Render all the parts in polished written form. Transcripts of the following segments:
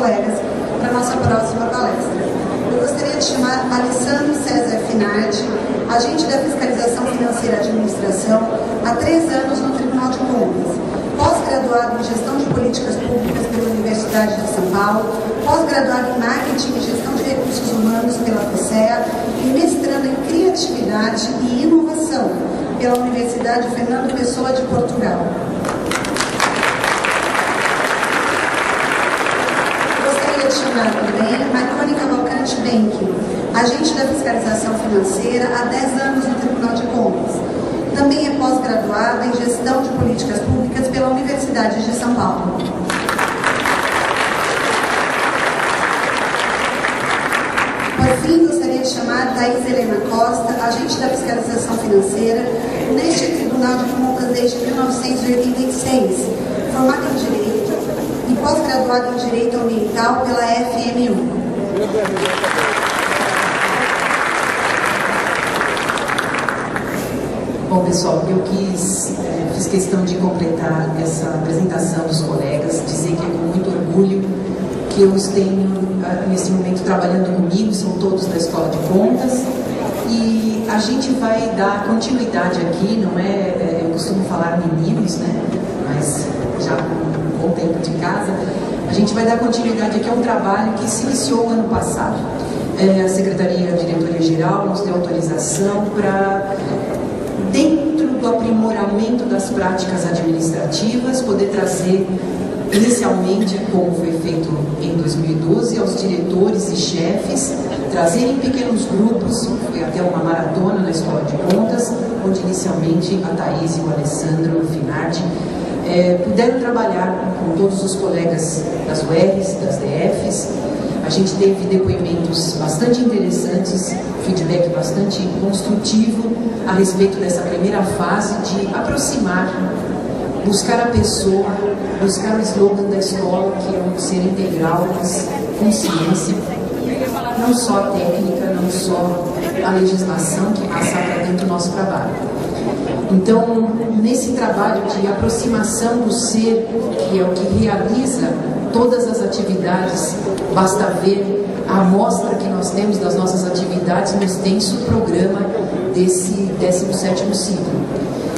colegas para a nossa próxima palestra. Eu gostaria de chamar Alessandro César Finardi, agente da Fiscalização Financeira e Administração, há 3 anos no Tribunal de Contas, pós-graduado em Gestão de Políticas Públicas pela Universidade de São Paulo, pós-graduado em Marketing e Gestão de Recursos Humanos pela FECEA e mestrando em Criatividade e Inovação pela Universidade Fernando Pessoa de Portugal. Gostaria de chamar também Marconi Cavalcante Benck, agente da Fiscalização Financeira há 10 anos no Tribunal de Contas. Também é pós-graduada em Gestão de Políticas Públicas pela Universidade de São Paulo. Por fim, gostaria de chamar Thaís Helena Costa, agente da Fiscalização Financeira, neste Tribunal de Contas desde 1986, formada em Direito e pós-graduada em Direito Ambiental pela FMU. Bom, pessoal, eu fiz questão de completar essa apresentação dos colegas, dizer que é com muito orgulho que eu os tenho nesse momento trabalhando comigo, são todos da Escola de Contas, e a gente vai dar continuidade aqui, não é, eu costumo falar meninos, né, mas já com um bom tempo de casa, a gente vai dar continuidade aqui a um trabalho que se iniciou ano passado. A Secretaria Diretoria-Geral nos deu autorização para, dentro do aprimoramento das práticas administrativas, poder trazer inicialmente, como foi feito em 2012, aos diretores e chefes, trazer em pequenos grupos, foi até uma maratona na Escola de Contas, onde inicialmente a Thaís e o Alessandro Finardi puderam trabalhar com todos os colegas das URs, das DFs. A gente teve depoimentos bastante interessantes, feedback bastante construtivo a respeito dessa primeira fase de aproximar, buscar a pessoa, buscar o slogan da escola, que é um ser integral, mas com ciência, não só a técnica, não só a legislação que passa para dentro do nosso trabalho. Então, nesse trabalho de aproximação do ser, que é o que realiza todas as atividades, basta ver a amostra que nós temos das nossas atividades no extenso programa desse 17º ciclo.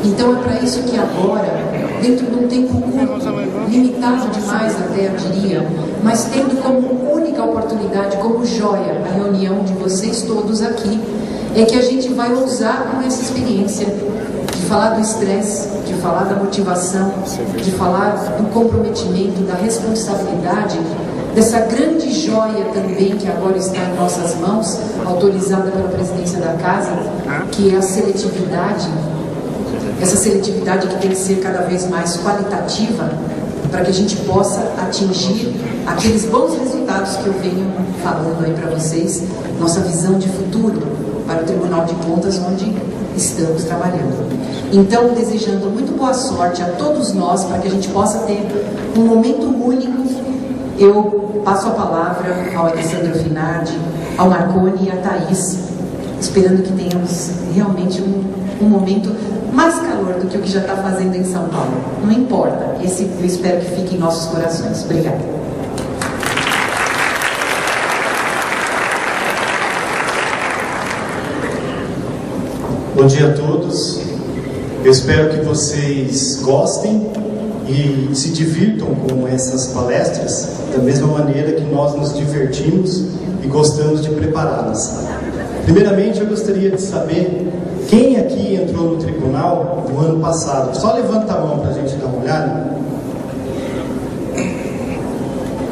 Então, é para isso que agora, dentro de um tempo curto, limitado demais até, eu diria, mas tendo como única oportunidade, como joia, a reunião de vocês todos aqui, é que a gente vai ousar com essa experiência de falar do estresse, de falar da motivação, de falar do comprometimento, da responsabilidade, dessa grande joia também que agora está em nossas mãos, autorizada pela presidência da Casa, que é a seletividade. Essa seletividade que tem que ser cada vez mais qualitativa para que a gente possa atingir aqueles bons resultados que eu venho falando aí para vocês, nossa visão de futuro para o Tribunal de Contas, onde estamos trabalhando. Então, desejando muito boa sorte a todos nós, para que a gente possa ter um momento único, eu passo a palavra ao Alessandro Finardi, ao Marconi e à Thaís, esperando que tenhamos realmente um momento mais calor do que o que já está fazendo em São Paulo. Não importa, esse eu espero que fique em nossos corações. Obrigada. Bom dia a todos. Eu espero que vocês gostem e se divirtam com essas palestras da mesma maneira que nós nos divertimos e gostamos de prepará-las. Primeiramente, eu gostaria de saber quem aqui entrou no tribunal no ano passado. Só levanta a mão para a gente dar uma olhada.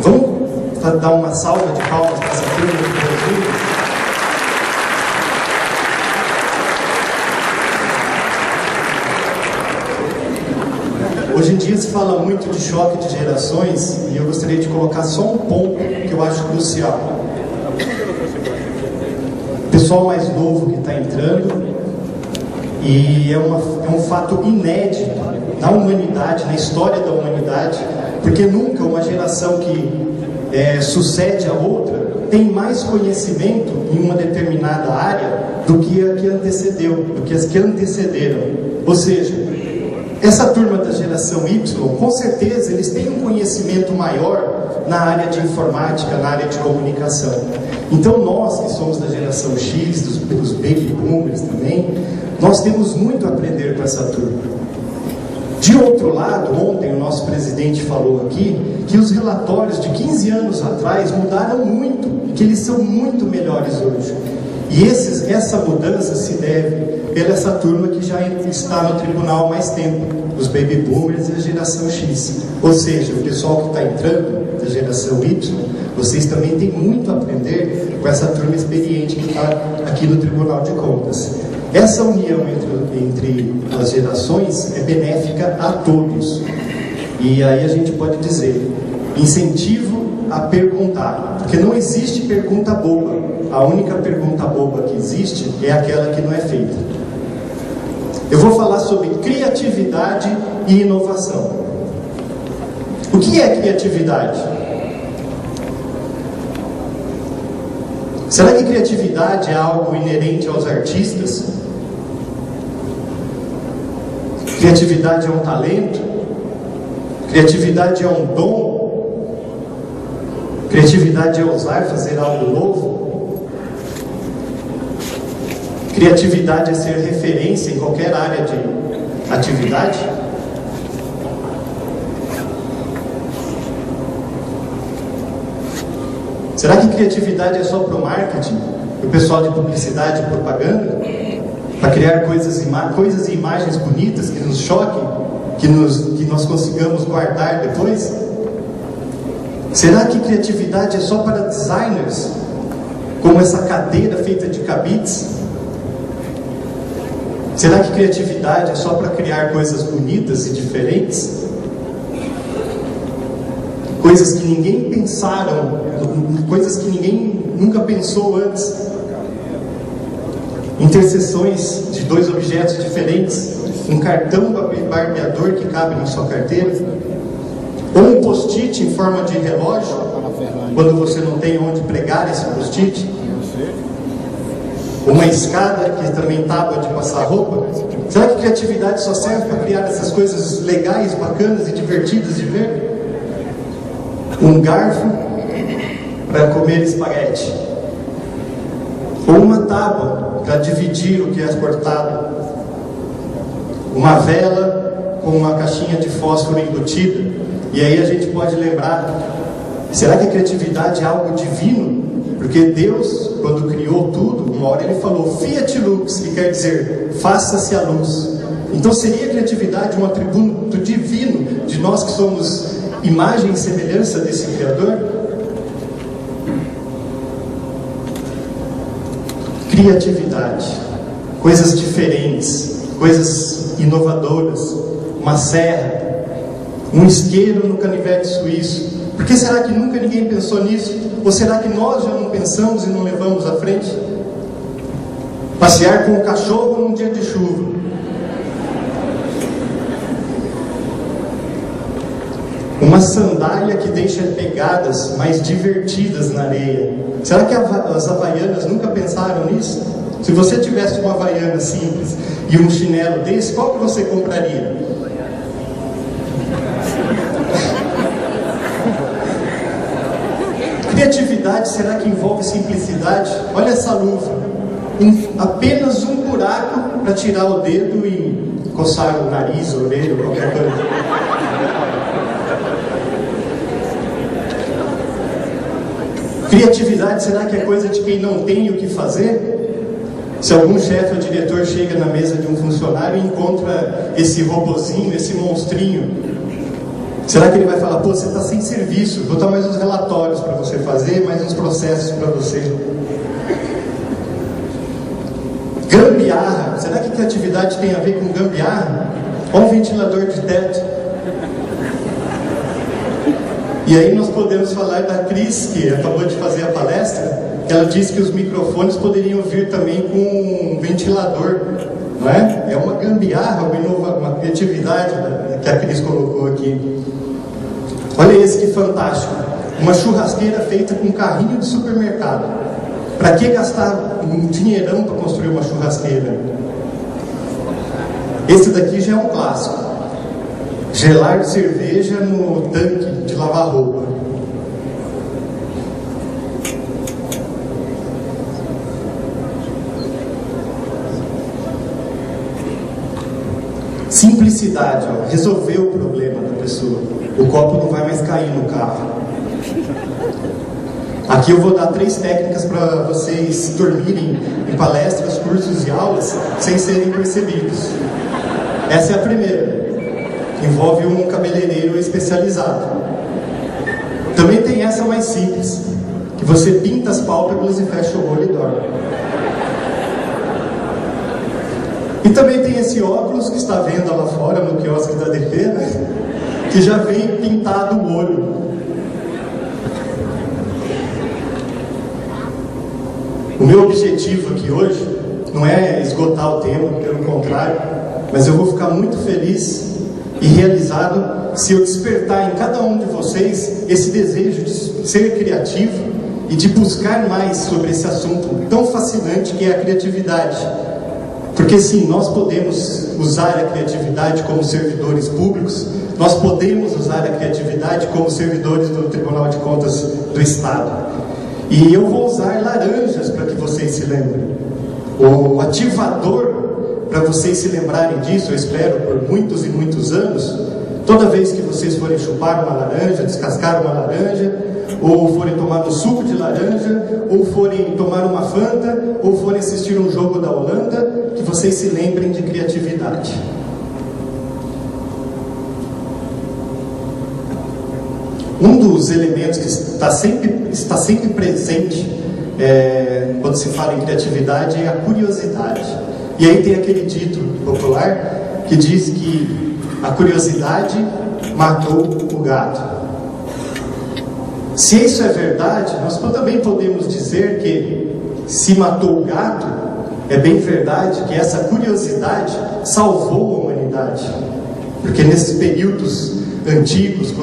Vamos dar uma salva de palmas para essa turma do Brasil. Hoje em dia se fala muito de choque de gerações e eu gostaria de colocar só um ponto que eu acho crucial. O pessoal mais novo que está entrando, e é um fato inédito na humanidade, na história da humanidade, porque nunca uma geração que sucede a outra tem mais conhecimento em uma determinada área do que a que antecedeu, do que as que antecederam. Ou seja, essa turma da geração Y, com certeza, eles têm um conhecimento maior na área de informática, na área de comunicação. Então nós, que somos da geração X, dos baby boomers também, nós temos muito a aprender com essa turma. De outro lado, ontem o nosso presidente falou aqui que os relatórios de 15 anos atrás mudaram muito e que eles são muito melhores hoje. E essa mudança se deve pela essa turma que já está no tribunal há mais tempo, os baby boomers e a geração X. Ou seja, o pessoal que está entrando da geração Y, vocês também têm muito a aprender com essa turma experiente que está aqui no Tribunal de Contas. Essa união entre as gerações é benéfica a todos. E aí a gente pode dizer, incentivo a perguntar, porque não existe pergunta boba. A única pergunta boba que existe é aquela que não é feita. Eu vou falar sobre criatividade e inovação. O que é criatividade? Será que criatividade é algo inerente aos artistas? Criatividade é um talento? Criatividade é um dom? Criatividade é ousar fazer algo novo? Criatividade é ser referência em qualquer área de atividade? Será que criatividade é só para o marketing? O pessoal de publicidade e propaganda? Para criar coisas e imagens bonitas que nos choquem? Que nós consigamos guardar depois? Será que criatividade é só para designers? Como essa cadeira feita de cabides? Será que criatividade é só para criar coisas bonitas e diferentes? Coisas que ninguém pensaram, coisas que ninguém nunca pensou antes. Interseções de dois objetos diferentes, um cartão barbeador que cabe na sua carteira, ou um post-it em forma de relógio, quando você não tem onde pregar esse post-it, uma escada que também tábua de passar roupa. Será que criatividade só serve para criar essas coisas legais, bacanas e divertidas de ver? Um garfo para comer espaguete, ou uma tábua para dividir o que é cortado, uma vela com uma caixinha de fósforo embutida. E aí a gente pode lembrar, será que a criatividade é algo divino? Porque Deus, quando criou tudo, uma hora Ele falou Fiat Lux, que quer dizer faça-se a luz. Então seria a criatividade um atributo divino de nós que somos imagem e semelhança desse Criador? Criatividade, coisas diferentes, coisas inovadoras, uma serra, um isqueiro no canivete suíço. Por que será que nunca ninguém pensou nisso? Ou será que nós já não pensamos e não levamos à frente? Passear com o cachorro num dia de chuva. Uma sandália que deixa pegadas mais divertidas na areia. Será que as havaianas nunca pensaram nisso? Se você tivesse uma havaiana simples e um chinelo desse, qual que você compraria? Criatividade, será que envolve simplicidade? Olha essa luva, apenas um buraco para tirar o dedo e coçar o nariz, a orelha, qualquer coisa. Criatividade, será que é coisa de quem não tem o que fazer? Se algum chefe ou diretor chega na mesa de um funcionário e encontra esse robozinho, esse monstrinho, será que ele vai falar, pô, você está sem serviço, vou dar mais uns relatórios para você fazer, mais uns processos para você. Gambiarra, será que criatividade tem a ver com gambiarra? Olha um ventilador de teto. E aí nós podemos falar da Cris, que acabou de fazer a palestra, que ela disse que os microfones poderiam vir também com um ventilador, não é? É uma gambiarra, uma criatividade que a Cris colocou aqui. Olha esse que fantástico, uma churrasqueira feita com carrinho de supermercado. Para que gastar um dinheirão para construir uma churrasqueira? Esse daqui já é um clássico. gelar cerveja no tanque de lavar roupa. Simplicidade, ó, resolver o problema da pessoa. O copo não vai mais cair no carro. Aqui eu vou dar 3 técnicas para vocês dormirem em palestras, cursos e aulas sem serem percebidos. Essa é a primeira. Envolve um cabeleireiro especializado. Também tem essa mais simples, que você pinta as pálpebras e fecha o olho e dorme. E também tem esse óculos que está vendo lá fora no quiosque da DP, né? Que já vem pintado o olho. O meu objetivo aqui hoje não é esgotar o tema, pelo contrário, mas eu vou ficar muito feliz e realizado se eu despertar em cada um de vocês esse desejo de ser criativo e de buscar mais sobre esse assunto tão fascinante que é a criatividade. Porque sim, nós podemos usar a criatividade como servidores públicos, nós podemos usar a criatividade como servidores do Tribunal de Contas do Estado. E eu vou usar laranjas para que vocês se lembrem. O ativador, para vocês se lembrarem disso, eu espero por muitos e muitos anos, toda vez que vocês forem chupar uma laranja, descascar uma laranja, ou forem tomar um suco de laranja, ou forem tomar uma Fanta, ou forem assistir um jogo da Holanda, que vocês se lembrem de criatividade. Um dos elementos que está sempre presente quando se fala em criatividade é a curiosidade. E aí tem aquele dito popular que diz que a curiosidade matou o gato. Se isso é verdade, nós também podemos dizer que se matou o gato, é bem verdade que essa curiosidade salvou a humanidade. Porque nesses períodos antigos,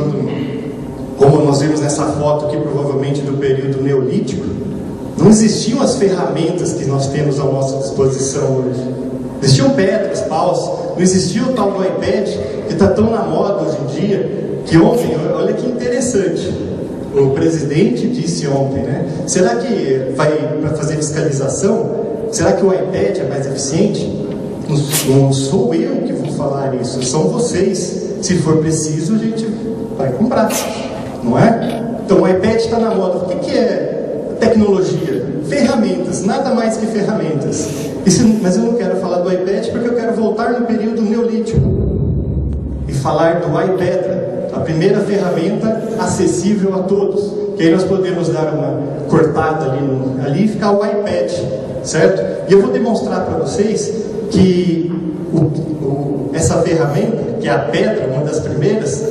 como nós vemos nessa foto aqui, provavelmente do período neolítico, não existiam as ferramentas que nós temos à nossa disposição hoje. Existiam pedras, paus, não existia o tal do iPad, que está tão na moda hoje em dia, que ontem, olha que interessante, o presidente disse ontem, né? Será que vai para fazer fiscalização? Será que o iPad é mais eficiente? Não sou eu que vou falar isso, são vocês. Se for preciso, a gente vai comprar, não é? Então o iPad está na moda. O que é tecnologia? Ferramentas, nada mais que ferramentas. Mas eu não quero falar do iPad porque eu quero voltar no período neolítico e falar do iPedra, a primeira ferramenta acessível a todos, que aí nós podemos dar uma cortada ali e ficar o iPad, certo? E eu vou demonstrar para vocês que essa ferramenta, que é a pedra, uma das primeiras,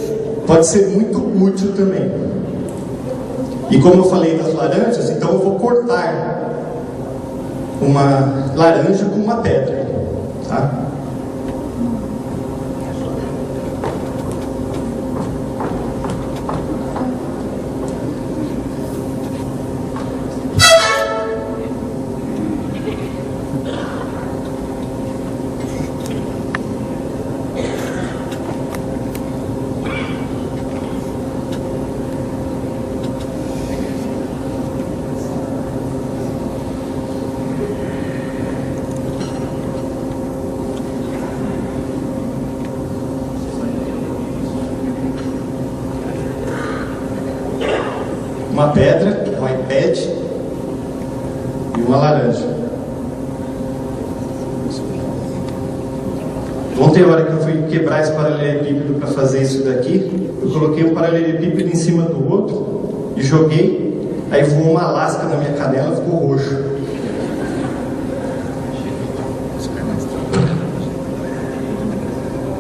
pode ser muito útil também. E como eu falei das laranjas, então eu vou cortar uma laranja com uma pedra, tá? Uma pedra, um iPad e uma laranja. Ontem, a hora que eu fui quebrar esse paralelepípedo para fazer isso daqui, eu coloquei um paralelepípedo em cima do outro e joguei, aí voou uma lasca na minha canela e ficou roxo.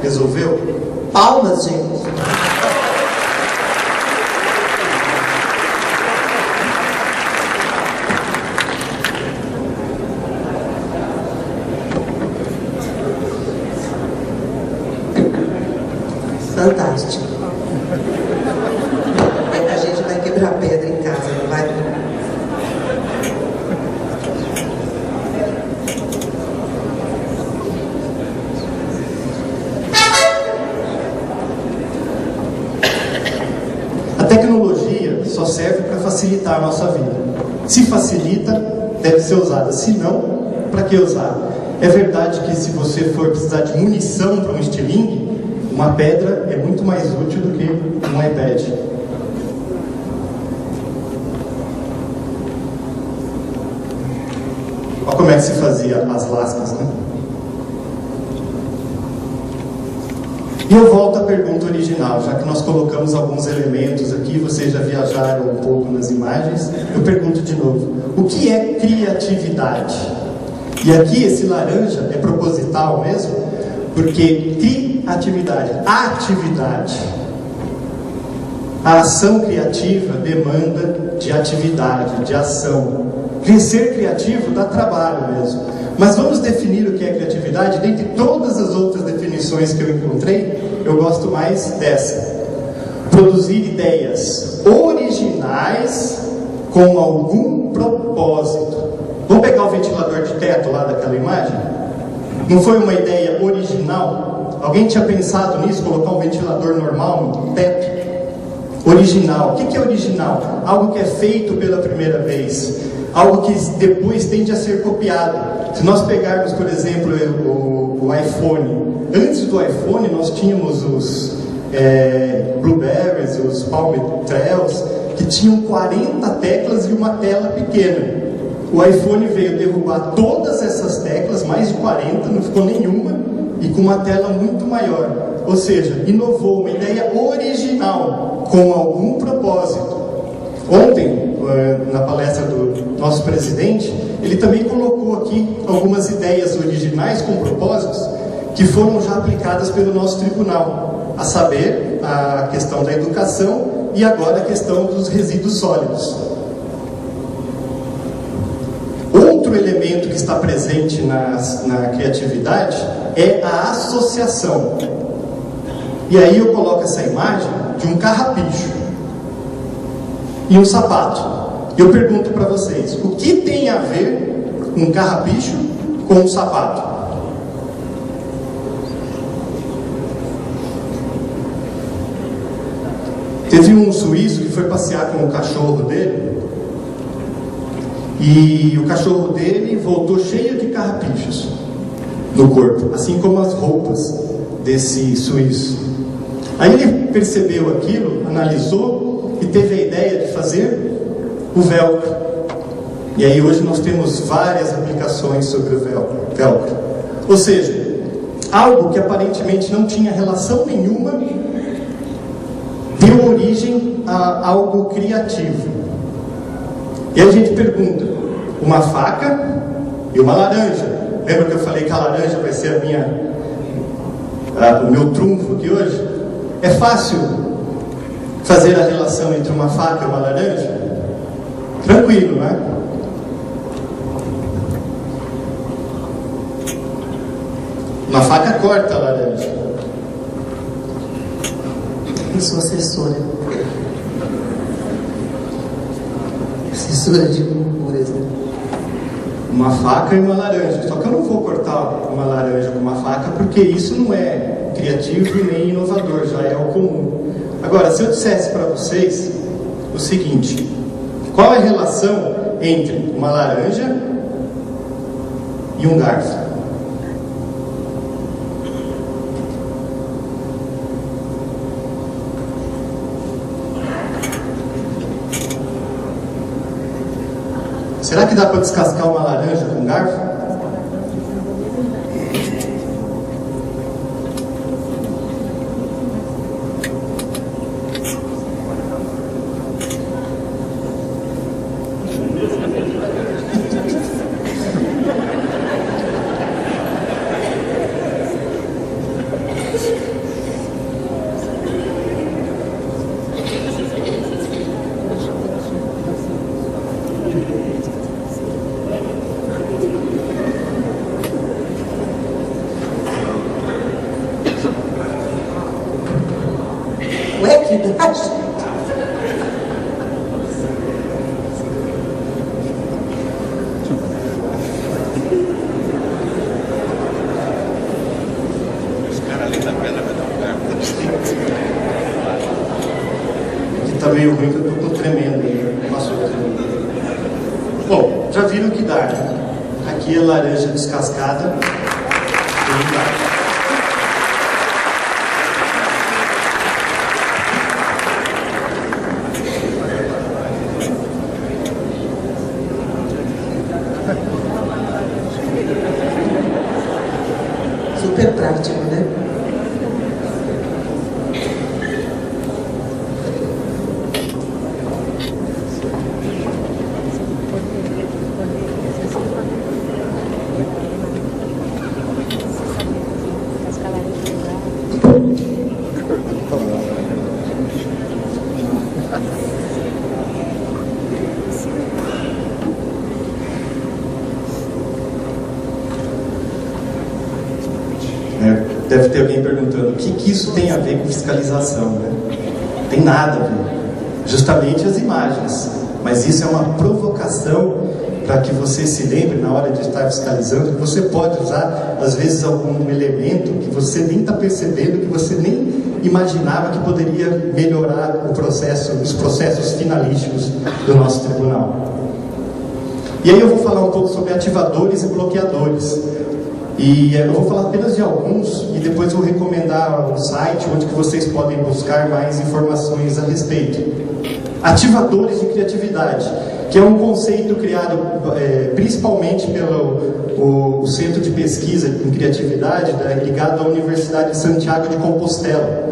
Resolveu? Palmas, gente. Fantástico. A gente vai quebrar pedra em casa, não vai? facilitar a nossa vida. Se facilita, deve ser usada. Se não, para que usar? É verdade que se você for precisar de munição para um estilingue, uma pedra é muito mais útil do que um iPad. Olha como é que se fazia as lascas, né? E eu volto à pergunta original, já que nós colocamos alguns elementos aqui, vocês já viajaram um pouco nas imagens, eu pergunto de novo, o que é criatividade? E aqui esse laranja é proposital mesmo, porque criatividade, atividade. A ação criativa demanda de atividade, de ação. Ser criativo dá trabalho mesmo. Mas vamos definir o que é criatividade. Dentre todas as outras definições que eu encontrei, eu gosto mais dessa. Produzir ideias originais com algum propósito. Vamos pegar o ventilador de teto lá daquela imagem? Não foi uma ideia original? Alguém tinha pensado nisso, colocar um ventilador normal no teto? Original. O que é original? Algo que é feito pela primeira vez. Algo que depois tende a ser copiado. Se nós pegarmos, por exemplo, o iPhone, antes do iPhone nós tínhamos os Blueberries, os Palm Trels, que tinham 40 teclas e uma tela pequena. O iPhone veio derrubar todas essas teclas, mais de 40, não ficou nenhuma, e com uma tela muito maior. Ou seja, inovou uma ideia original, com algum propósito. Ontem, na palestra do nosso presidente, ele também colocou aqui algumas ideias originais com propósitos que foram já aplicadas pelo nosso tribunal, a saber, a questão da educação e agora a questão dos resíduos sólidos. Outro elemento que está presente na criatividade é a associação. E aí eu coloco essa imagem de um carrapicho e um sapato. Eu pergunto para vocês, o que tem a ver um carrapicho com um sapato? Teve um suíço que foi passear com o cachorro dele, e o cachorro dele voltou cheio de carrapichos no corpo, assim como as roupas desse suíço. Aí ele percebeu aquilo, analisou e teve a ideia de fazer o velcro. E aí hoje nós temos várias aplicações sobre o velcro. Ou seja, algo que aparentemente não tinha relação nenhuma deu origem a algo criativo. E a gente pergunta, uma faca e uma laranja. Lembra que eu falei que a laranja vai ser o meu trunfo aqui hoje? É fácil fazer a relação entre uma faca e uma laranja? Tranquilo, né? Uma faca corta a laranja. Eu sou assessora. Assessora de pureza. Uma faca e uma laranja. Só que eu não vou cortar uma laranja com uma faca, porque isso não é criativo nem inovador, já é o comum. Agora, se eu dissesse para vocês o seguinte: qual é a relação entre uma laranja e um garfo? Será que dá para descascar uma laranja com garfo? Tá meio ruim que eu tô tremendo aí. Passou. já viram que dá, né? Aqui é laranja descascada. Super prático, né? Deve ter alguém perguntando o que isso tem a ver com fiscalização, né? Tem nada a ver. Justamente as imagens. Mas isso é uma provocação para que você se lembre na hora de estar fiscalizando que você pode usar, às vezes, algum elemento que você nem está percebendo, que você nem imaginava que poderia melhorar o processo, os processos finalísticos do nosso tribunal. E aí eu vou falar um pouco sobre ativadores e bloqueadores. E eu vou falar apenas de alguns e depois vou recomendar um site onde que vocês podem buscar mais informações a respeito. Ativadores de criatividade, que é um conceito criado principalmente pelo o Centro de Pesquisa em Criatividade ligado à Universidade de Santiago de Compostela,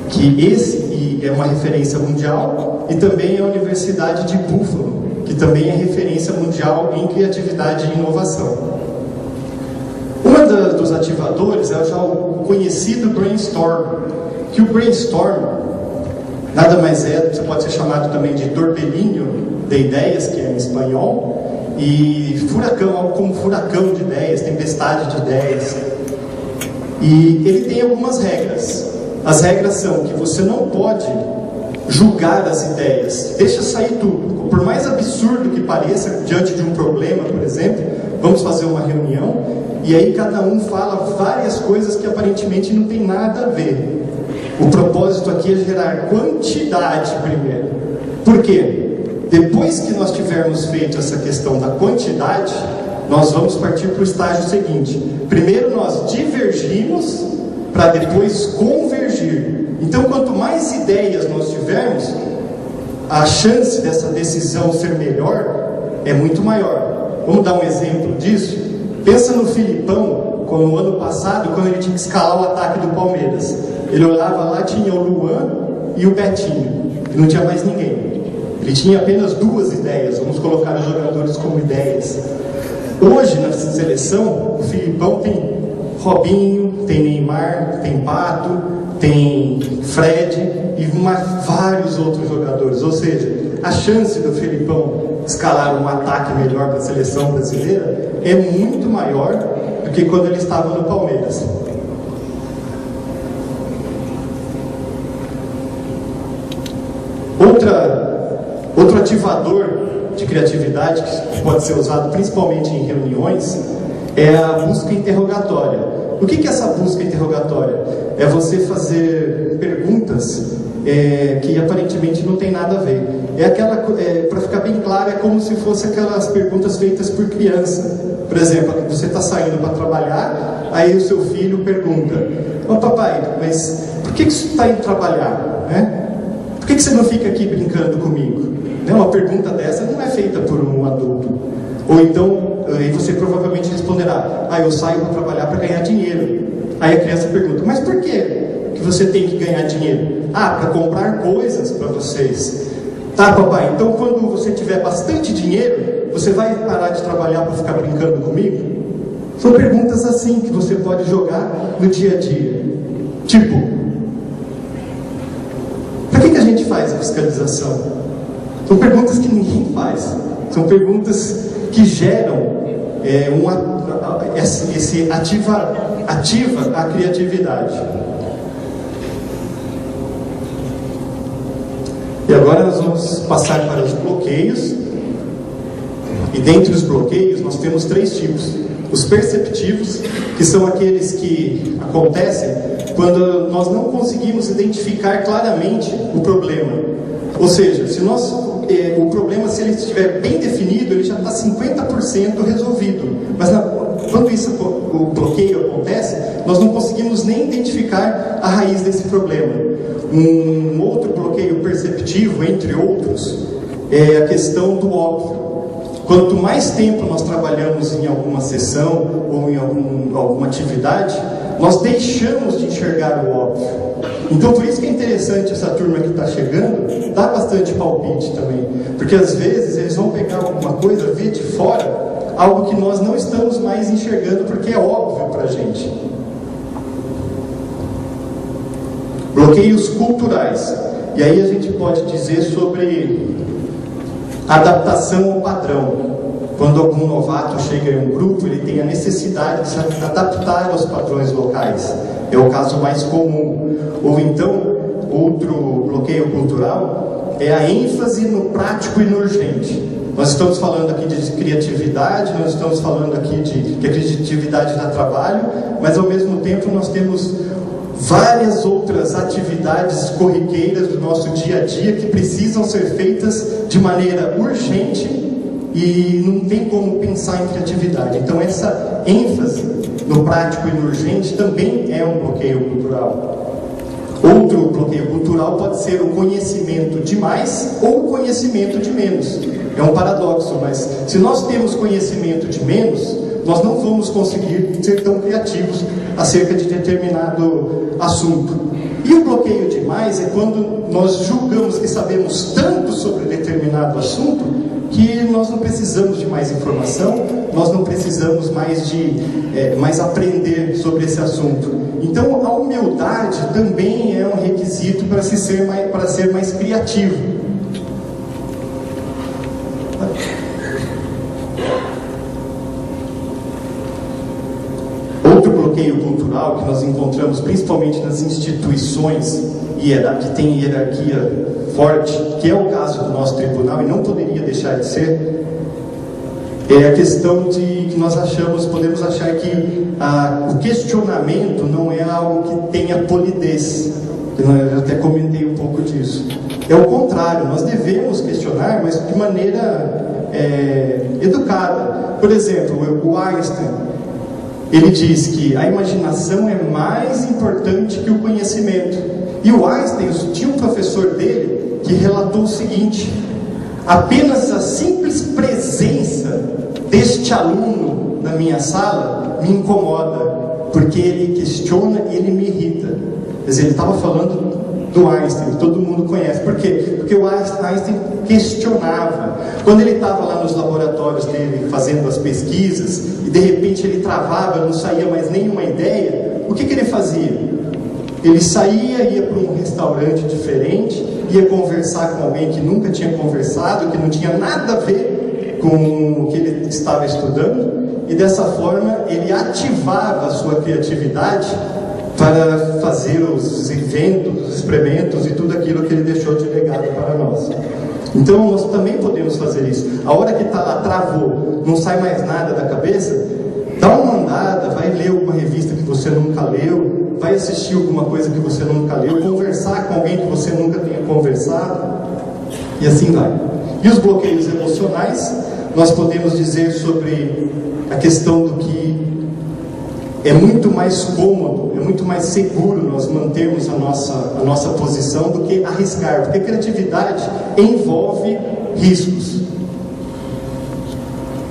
que esse é uma referência mundial, e também a Universidade de Buffalo, que também é referência mundial em criatividade e inovação. Dos ativadores é já o conhecido brainstorm, que o brainstorm nada mais é, você pode ser chamado também de torbelinho de ideias, que é em espanhol, e furacão, algo como furacão de ideias, tempestade de ideias. E ele tem algumas regras. As regras são que você não pode julgar as ideias, deixa sair tudo. Por mais absurdo que pareça, diante de um problema, por exemplo, vamos fazer uma reunião, e aí cada um fala várias coisas que aparentemente não tem nada a ver. O propósito aqui é gerar quantidade primeiro. Por quê? Depois que nós tivermos feito essa questão da quantidade, nós vamos partir para o estágio seguinte. Primeiro nós divergimos, para depois convergir. Então, quanto mais ideias nós tivermos, a chance dessa decisão ser melhor é muito maior. Vamos dar um exemplo disso? Pensa no Filipão, como no ano passado, quando ele tinha que escalar o ataque do Palmeiras. Ele olhava lá, tinha o Luan e o Betinho, e não tinha mais ninguém. Ele tinha apenas duas ideias, vamos colocar os jogadores como ideias. Hoje, na seleção, o Filipão tem Robinho, tem Neymar, tem Pato, tem Fred e vários outros jogadores. Ou seja, a chance do Filipão escalar um ataque melhor para a seleção brasileira é muito maior do que quando ele estava no Palmeiras. Outro ativador de criatividade que pode ser usado principalmente em reuniões é a busca interrogatória. O que é essa busca interrogatória? É você fazer perguntas que aparentemente não tem nada a ver. Para ficar bem claro, é como se fosse aquelas perguntas feitas por criança. Por exemplo, você está saindo para trabalhar, aí o seu filho pergunta: "Ô papai, mas por que você está indo trabalhar? Né? Por que você não fica aqui brincando comigo?" Uma pergunta dessa não é feita por um adulto. Ou então, aí você provavelmente responderá: "Eu saio para trabalhar para ganhar dinheiro." Aí a criança pergunta: "Mas por que você tem que ganhar dinheiro?" "Para comprar coisas para vocês." "Tá, papai, então quando você tiver bastante dinheiro, você vai parar de trabalhar para ficar brincando comigo?" São perguntas assim que você pode jogar no dia a dia. Tipo, para que a gente faz a fiscalização? São perguntas que ninguém faz. São perguntas que geram ativa a criatividade. E agora nós vamos passar para os bloqueios. E dentre os bloqueios nós temos 3 tipos. Os perceptivos, que são aqueles que acontecem quando nós não conseguimos identificar claramente o problema. Ou seja, se nós o problema, se ele estiver bem definido, ele já está 50% resolvido. Mas quando o bloqueio acontece, nós não conseguimos nem identificar a raiz desse problema. Um outro bloqueio perceptivo, entre outros, é a questão do óbvio. Quanto mais tempo nós trabalhamos em alguma sessão ou em alguma atividade, nós deixamos de enxergar o óbvio. Então, por isso que é interessante essa turma que está chegando, dá bastante palpite também. Porque às vezes eles vão pegar alguma coisa, ver de fora, algo que nós não estamos mais enxergando porque é óbvio para a gente. Bloqueios culturais. E aí a gente pode dizer sobre adaptação ao padrão. Quando algum novato chega em um grupo, ele tem a necessidade de se adaptar aos padrões locais. É o caso mais comum. Ou então, outro bloqueio cultural é a ênfase no prático e no urgente. Nós estamos falando aqui de criatividade, nós estamos falando aqui de que a criatividade dá trabalho, mas ao mesmo tempo nós temos várias outras atividades corriqueiras do nosso dia a dia que precisam ser feitas de maneira urgente e não tem como pensar em criatividade. Então essa ênfase no prático e no urgente também é um bloqueio cultural. Outro bloqueio cultural pode ser o conhecimento de mais ou o conhecimento de menos. É um paradoxo, mas se nós temos conhecimento de menos, nós não vamos conseguir ser tão criativos acerca de determinado assunto. E o bloqueio de mais é quando nós julgamos que sabemos tanto sobre determinado assunto que nós não precisamos de mais informação, nós não precisamos mais aprender sobre esse assunto. Então a humildade também é um requisito para ser mais criativo. Outro bloqueio cultural que nós encontramos principalmente nas instituições que têm hierarquia forte, que é o caso do nosso tribunal e não poderia deixar de ser, é a questão de que nós podemos achar que o questionamento não é algo que tenha polidez. Eu até comentei um pouco disso. É o contrário, nós devemos questionar, mas de maneira educada. Por exemplo, o Einstein, ele diz que a imaginação é mais importante que o conhecimento. E o Einstein tinha um professor dele que relatou o seguinte: apenas a simples presença deste aluno na minha sala me incomoda, porque ele questiona e ele me irrita. Quer dizer, ele estava falando do Einstein, que todo mundo conhece. Por quê? Porque o Einstein questionava. Quando ele estava lá nos laboratórios dele fazendo as pesquisas e de repente ele travava, não saía mais nenhuma ideia, o que ele fazia? Ele saía, ia para um restaurante diferente, ia conversar com alguém que nunca tinha conversado, que não tinha nada a ver com o que ele estava estudando, e dessa forma ele ativava a sua criatividade para fazer os inventos, os experimentos e tudo aquilo que ele deixou de legado para nós. Então nós também podemos fazer isso. A hora que está lá, travou, não sai mais nada da cabeça, dá uma andada, vai ler alguma revista que você nunca leu, vai assistir alguma coisa que você nunca leu, conversar com alguém que você nunca tenha conversado, e assim vai. E os bloqueios emocionais, nós podemos dizer sobre a questão do que é muito mais cômodo, é muito mais seguro nós mantermos a nossa posição do que arriscar, porque a criatividade envolve riscos.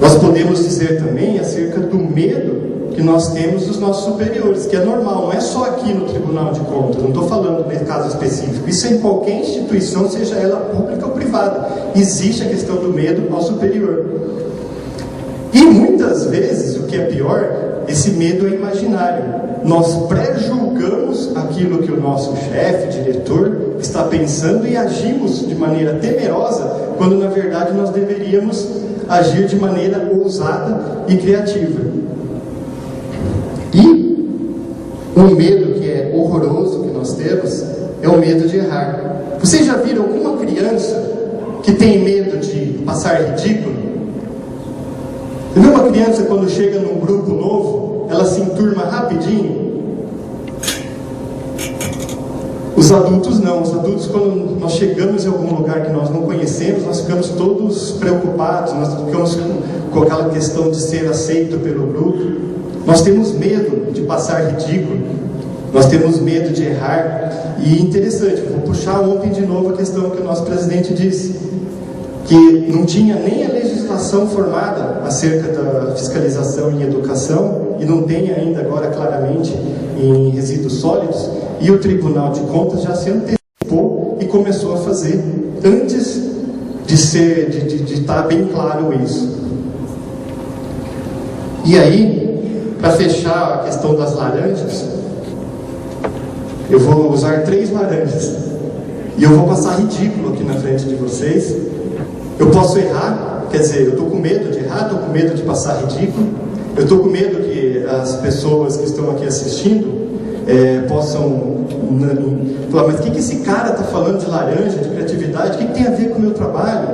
Nós podemos dizer também acerca do medo que nós temos dos nossos superiores, que é normal, não é só aqui no Tribunal de Contas, não estou falando de caso específico, isso é em qualquer instituição, seja ela pública ou privada, existe a questão do medo ao superior. E muitas vezes, o que é pior, esse medo é imaginário. Nós pré-julgamos aquilo que o nosso chefe, diretor, está pensando e agimos de maneira temerosa, quando na verdade nós deveríamos agir de maneira ousada e criativa. E um medo que é horroroso que nós temos é o medo de errar. Vocês já viram alguma criança que tem medo de passar ridículo? Você viu uma criança quando chega num grupo novo, ela se enturma rapidinho? Os adultos não, os adultos, quando nós chegamos em algum lugar que nós não conhecemos, nós ficamos todos preocupados, nós ficamos com aquela questão de ser aceito pelo grupo, nós temos medo de passar ridículo, nós temos medo de errar. E interessante, vou puxar ontem de novo a questão que o nosso presidente disse, que não tinha nem a legislação formada acerca da fiscalização em educação, e não tem ainda agora claramente em resíduos sólidos, e o Tribunal de Contas já se antecipou e começou a fazer antes de estar bem claro isso. E aí, para fechar a questão das laranjas, eu vou usar 3 laranjas e eu vou passar ridículo aqui na frente de vocês. Eu posso errar, quer dizer, eu estou com medo de errar, estou com medo de passar ridículo, eu estou com medo que as pessoas que estão aqui assistindo possam falar, mas o que esse cara está falando de laranja, de criatividade, o que tem a ver com o meu trabalho?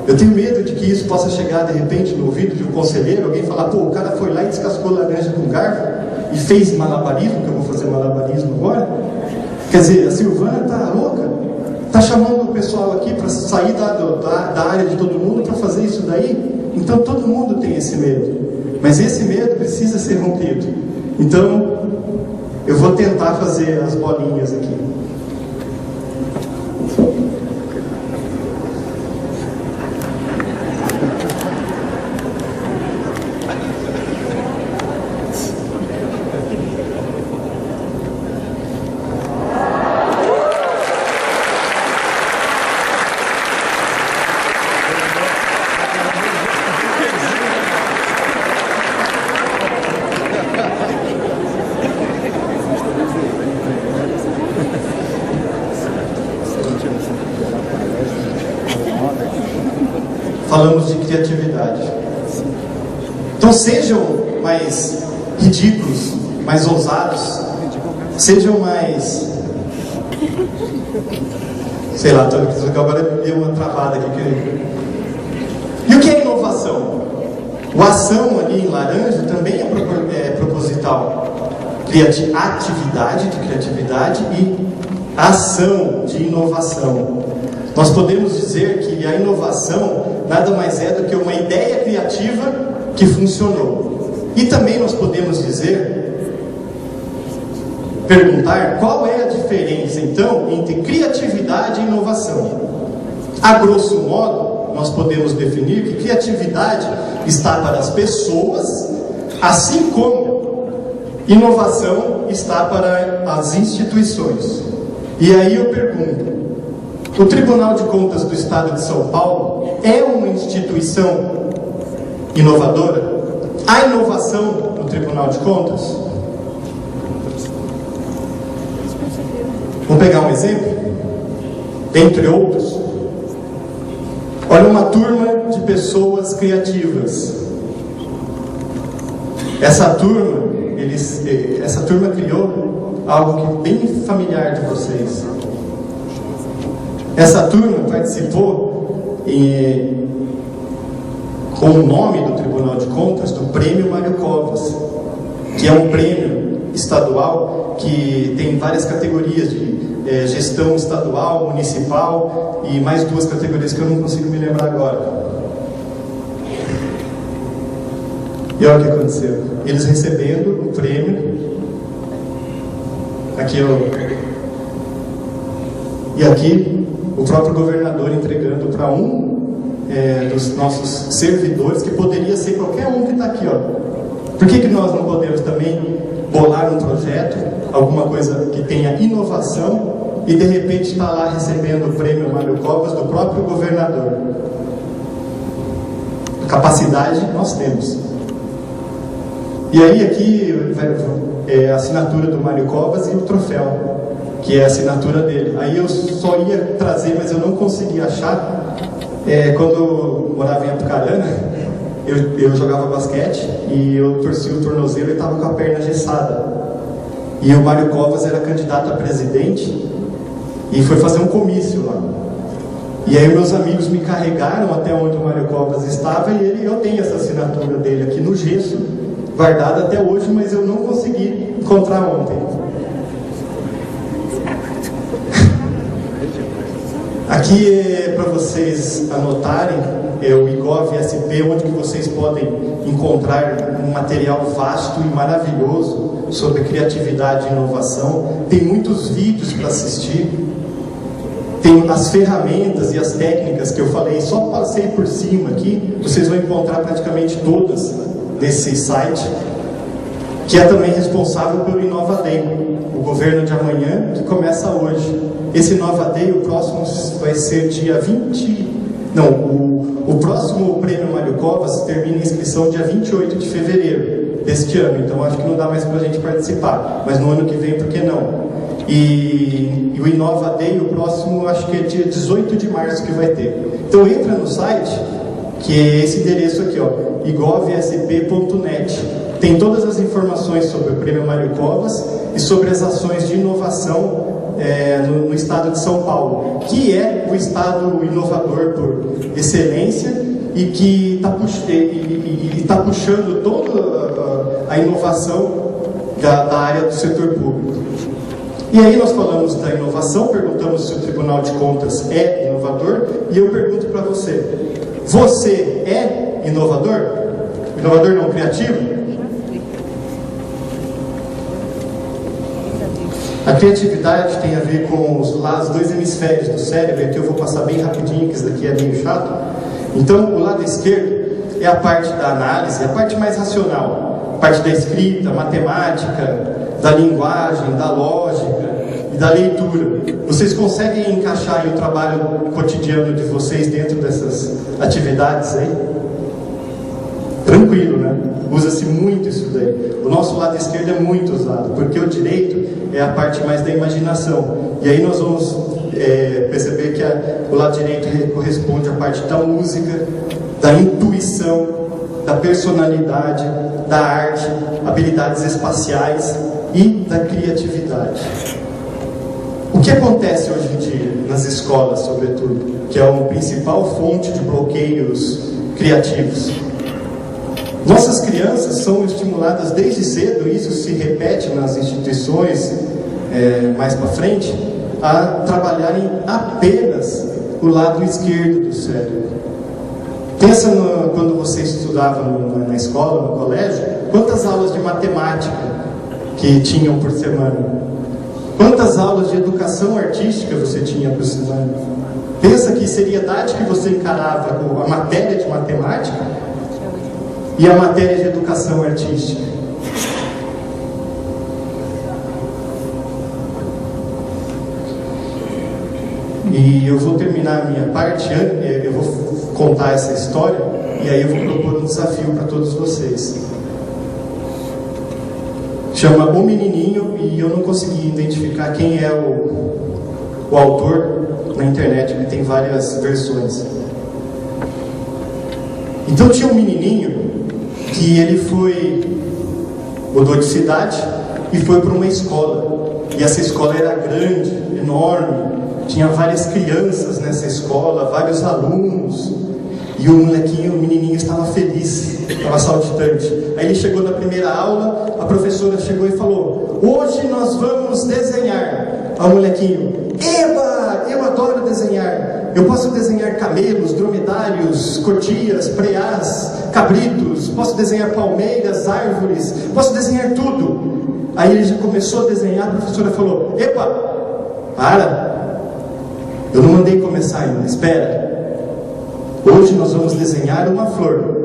Eu tenho medo de que isso possa chegar de repente no ouvido de um conselheiro, alguém falar, pô, o cara foi lá e descascou laranja com garfo e fez malabarismo, que eu vou fazer malabarismo agora. Quer dizer, a Silvana está louca, está chamando o pessoal aqui para sair da área de todo mundo para fazer isso daí. Então todo mundo tem esse medo, mas esse medo precisa ser rompido. Então eu vou tentar fazer as bolinhas aqui. Falamos de criatividade. Então sejam mais ridículos, mais ousados, sejam mais... Sei lá, agora me deu uma travada aqui. E o que é inovação? O ação ali em laranja também é proposital. Atividade de criatividade e ação de inovação. Nós podemos dizer que a inovação nada mais é do que uma ideia criativa que funcionou. E também nós podemos perguntar qual é a diferença então entre criatividade e inovação. A grosso modo, nós podemos definir que criatividade está para as pessoas, assim como inovação está para as instituições. E aí eu pergunto, o Tribunal de Contas do Estado de São Paulo é uma instituição inovadora? Há inovação no Tribunal de Contas? Vamos pegar um exemplo? Entre outros. Olha uma turma de pessoas criativas. Essa turma criou algo que é bem familiar de vocês. Essa turma participou com o nome do Tribunal de Contas do Prêmio Mário Covas, que é um prêmio estadual que tem várias categorias de gestão estadual, municipal e mais 2 categorias que eu não consigo me lembrar agora. E olha o que aconteceu. Eles recebendo o prêmio, aqui e aqui o próprio governador entregando para dos nossos servidores, que poderia ser qualquer um que está aqui, ó. Por que nós não podemos também bolar um projeto, alguma coisa que tenha inovação, e de repente está lá recebendo o prêmio Mário Covas do próprio governador? Capacidade nós temos. E aí aqui é a assinatura do Mário Covas e o troféu, que é a assinatura dele. Aí eu só ia trazer, mas eu não consegui achar. Quando eu morava em Apucarana, eu jogava basquete e eu torci o tornozelo e estava com a perna engessada. E o Mário Covas era candidato a presidente e foi fazer um comício lá. E aí meus amigos me carregaram até onde o Mário Covas estava e eu tenho essa assinatura dele aqui no gesso, guardada até hoje, mas eu não consegui encontrar ontem. Aqui é para vocês anotarem, é o IGOV-SP, onde que vocês podem encontrar um material vasto e maravilhoso sobre criatividade e inovação. Tem muitos vídeos para assistir, tem as ferramentas e as técnicas que eu falei, só passei por cima aqui, vocês vão encontrar praticamente todas nesse site, que é também responsável pelo Inova Day, o governo de amanhã, que começa hoje. Esse Inova Day, o próximo vai ser dia 20... Não, o próximo Prêmio Mário Covas termina a inscrição dia 28 de fevereiro deste ano, então acho que não dá mais para a gente participar, mas no ano que vem, por que não? E o Inova Day, o próximo, acho que é dia 18 de março que vai ter. Então entra no site, que é esse endereço aqui, ó, igovsp.net. Tem todas as informações sobre o Prêmio Mário Covas e sobre as ações de inovação no estado de São Paulo, que é o estado inovador por excelência e que está puxando toda a inovação da área do setor público. E aí nós falamos da inovação, perguntamos se o Tribunal de Contas é inovador, e eu pergunto para você: você é inovador? Inovador não criativo? A criatividade tem a ver com os dois hemisférios do cérebro, que eu vou passar bem rapidinho, que isso daqui é meio chato. Então, o lado esquerdo é a parte da análise, a parte mais racional, a parte da escrita, matemática, da linguagem, da lógica e da leitura. Vocês conseguem encaixar aí o trabalho cotidiano de vocês dentro dessas atividades aí? Tranquilo, né? Usa-se muito isso daí. O nosso lado esquerdo é muito usado, porque o direito é a parte mais da imaginação. E aí nós vamos perceber que o lado direito corresponde à parte da música, da intuição, da personalidade, da arte, habilidades espaciais e da criatividade. O que acontece hoje em dia nas escolas, sobretudo, que é uma principal fonte de bloqueios criativos? Nossas crianças são estimuladas desde cedo, e isso se repete nas instituições mais para frente, a trabalharem apenas o lado esquerdo do cérebro. Pensa quando você estudava na escola, no colégio, quantas aulas de matemática que tinham por semana? Quantas aulas de educação artística você tinha por semana? Pensa que seriedade que você encarava a matéria de matemática e a matéria de educação artística. E eu vou terminar a minha parte, eu vou contar essa história, e aí eu vou propor um desafio para todos vocês. Chama O Menininho, e eu não consegui identificar quem é o autor na internet, ele tem várias versões. Então tinha um menininho que ele mudou de cidade e foi para uma escola. E essa escola era grande, enorme, tinha várias crianças nessa escola, vários alunos. E o menininho estava feliz, estava saltitante. Aí ele chegou na primeira aula, a professora chegou e falou: hoje nós vamos desenhar. Aí o molequinho: eba, eu adoro desenhar. Eu posso desenhar camelos, dromedários, cotias, preás, cabritos, posso desenhar palmeiras, árvores, posso desenhar tudo. Aí ele já começou a desenhar, a professora falou: epa, para, eu não mandei começar ainda, espera. Hoje nós vamos desenhar uma flor.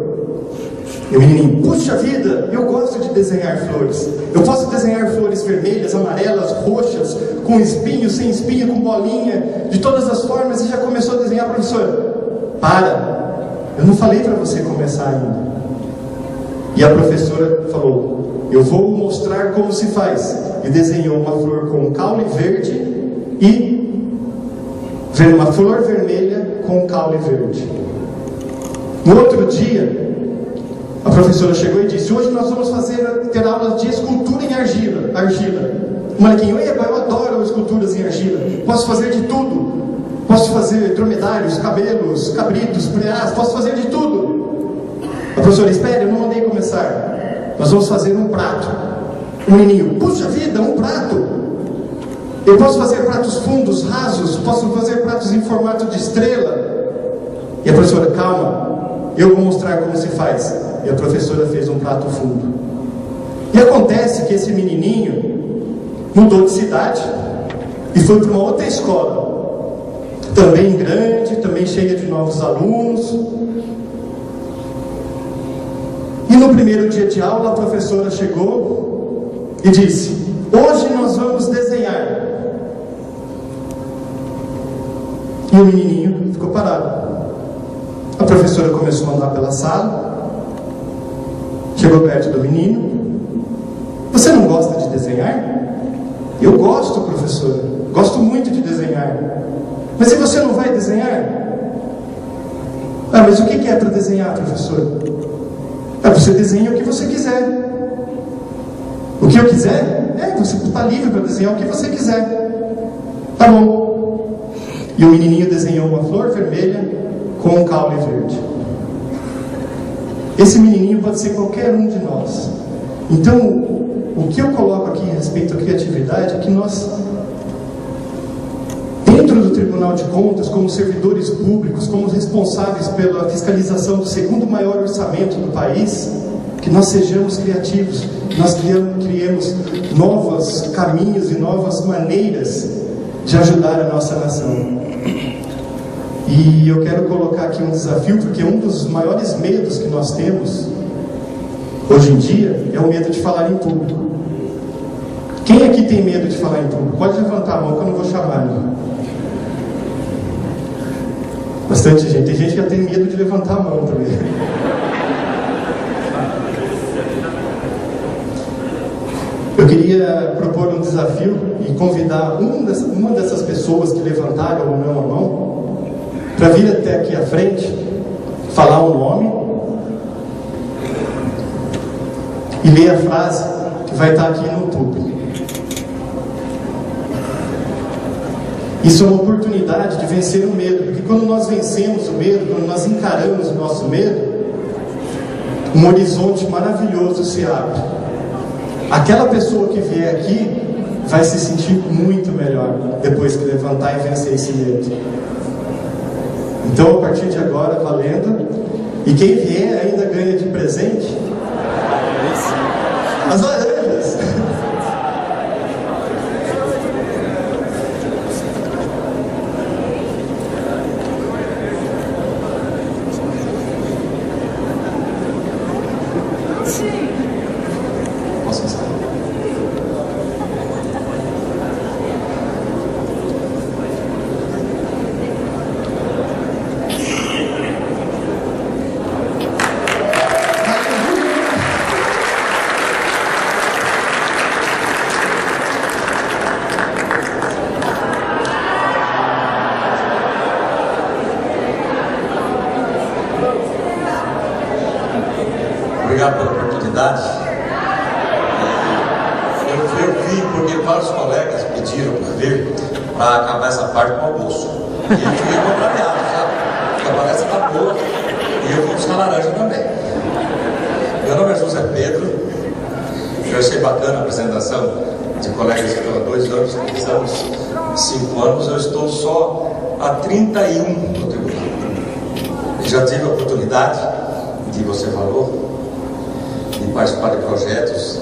E o menininho: puxa vida, eu gosto de desenhar flores. Eu posso desenhar flores vermelhas, amarelas, roxas, com espinho, sem espinho, com bolinha, de todas as formas. E já começou a desenhar. A professora: para, eu não falei para você começar ainda. E a professora falou: eu vou mostrar como se faz. E desenhou uma flor com caule verde e uma flor vermelha com caule verde. No outro dia, a professora chegou e disse: hoje nós vamos ter aulas de escultura em argila. O molequinho: eba, eu adoro esculturas em argila. Posso fazer de tudo. Posso fazer dromedários, camelos, cabritos, preás, posso fazer de tudo. A professora: espere, eu não mandei começar. Nós vamos fazer um prato. O menininho: puxa vida, um prato. Eu posso fazer pratos fundos, rasos, posso fazer pratos em formato de estrela. E a professora, calma, eu vou mostrar como se faz. E a professora fez um prato fundo. E acontece que esse menininho mudou de cidade e foi para uma outra escola, também grande, também cheia de novos alunos. E no primeiro dia de aula a professora chegou e disse: hoje nós vamos desenhar. E o menininho ficou parado. A professora começou a andar pela sala, chegou perto do menino. Você não gosta de desenhar? Eu gosto, professora. Gosto muito de desenhar. Mas e você não vai desenhar? Ah, mas o que é para desenhar, professora? Ah, você desenha o que você quiser. O que eu quiser? Você está livre para desenhar o que você quiser. Tá bom. E o menininho desenhou uma flor vermelha com um caule verde. Esse menininho pode ser qualquer um de nós. Então, o que eu coloco aqui a respeito à criatividade é que nós, dentro do Tribunal de Contas, como servidores públicos, como responsáveis pela fiscalização do segundo maior orçamento do país, que nós sejamos criativos, nós criemos novos caminhos e novas maneiras de ajudar a nossa nação. E eu quero colocar aqui um desafio, porque um dos maiores medos que nós temos hoje em dia é o medo de falar em público. Quem aqui tem medo de falar em público? Pode levantar a mão que eu não vou chamar, não. Bastante gente. Tem gente que já tem medo de levantar a mão também. Eu queria propor um desafio e convidar uma dessas pessoas que levantaram ou não a mão para vir até aqui à frente, falar o nome e ler a frase que vai estar aqui no público. Isso é uma oportunidade de vencer o medo, porque quando nós vencemos o medo, quando nós encaramos o nosso medo, um horizonte maravilhoso se abre. Aquela pessoa que vier aqui vai se sentir muito melhor depois que levantar e vencer esse medo. Então, a partir de agora, valendo. E quem vier ainda ganha de presente as laranjas. Posso começar? Obrigado pela oportunidade. Eu vim porque vários colegas pediram para vir para acabar essa parte com o almoço. E eu fiquei contrariado, sabe? A palestra está boa e eu vou buscar laranja também. Meu nome é José Pedro. Eu achei bacana a apresentação de colegas que estão há 2 anos, 3 anos, 5 anos. Eu estou só há 31 no tribunal. Eu já tive a oportunidade, que você falou, de participar de projetos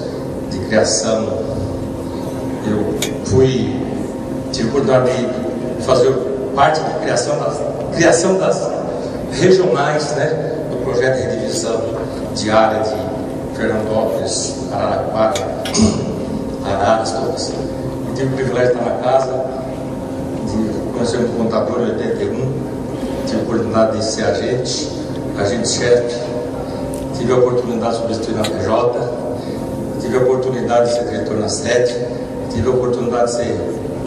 de criação. Eu tive a oportunidade de fazer parte da criação das regionais, né, do projeto de redivisão diária de Fernandópolis, Araraquara, Araras, todas. E tive o privilégio de estar na casa, de conhecer um contador em 81, tive a oportunidade de ser agente-chefe. Tive a oportunidade de substituir na PJ, tive a oportunidade de ser diretor na sede, tive a oportunidade de ser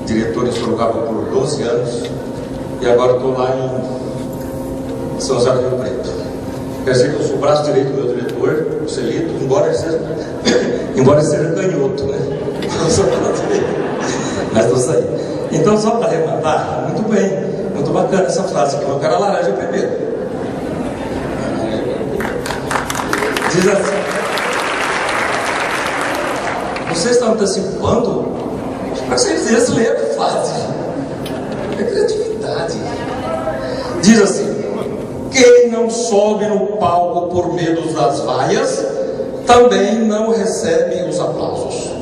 diretor em Sorocaba por 12 anos e agora estou lá em São José do Rio Preto. Quer dizer que eu sou o braço direito do meu diretor, o Celito, embora ele seja canhoto, né? Eu sou o braço direito, mas estou saindo. Então, só para arrematar, muito bem, muito bacana essa frase aqui, eu quero a laranja primeiro. Diz assim: vocês estão antecipando? Mas vocês leram criatividade. É criatividade. Diz assim: quem não sobe no palco por medo das vaias, também não recebe os aplausos.